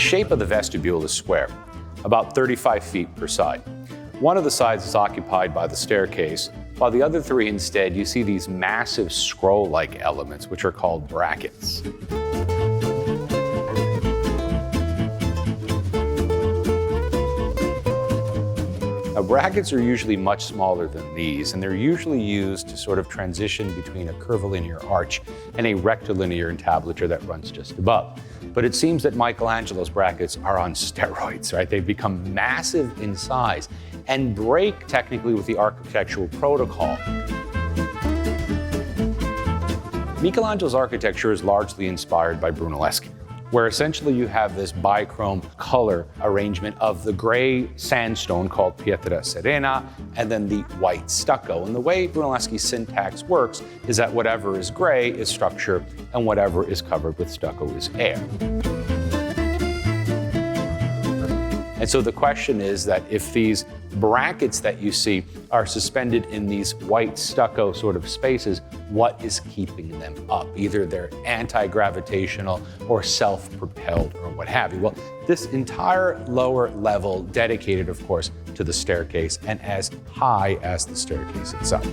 shape of the vestibule is square, about 35 feet per side. One of the sides is occupied by the staircase, while the other three instead, you see these massive scroll-like elements, which are called brackets. Now, brackets are usually much smaller than these, and they're usually used to sort of transition between a curvilinear arch and a rectilinear entablature that runs just above. But it seems that Michelangelo's brackets are on steroids, right? They've become massive in size and break technically with the architectural protocol. Michelangelo's architecture is largely inspired by Brunelleschi, where essentially you have this bichrome color arrangement of the gray sandstone called pietra serena and then the white stucco. And the way Brunelleschi's syntax works is that whatever is gray is structure and whatever is covered with stucco is air. And so the question is that if these brackets that you see are suspended in these white stucco sort of spaces, what is keeping them up? Either they're anti-gravitational or self-propelled or what have you. Well, this entire lower level dedicated, of course, to the staircase and as high as the staircase itself.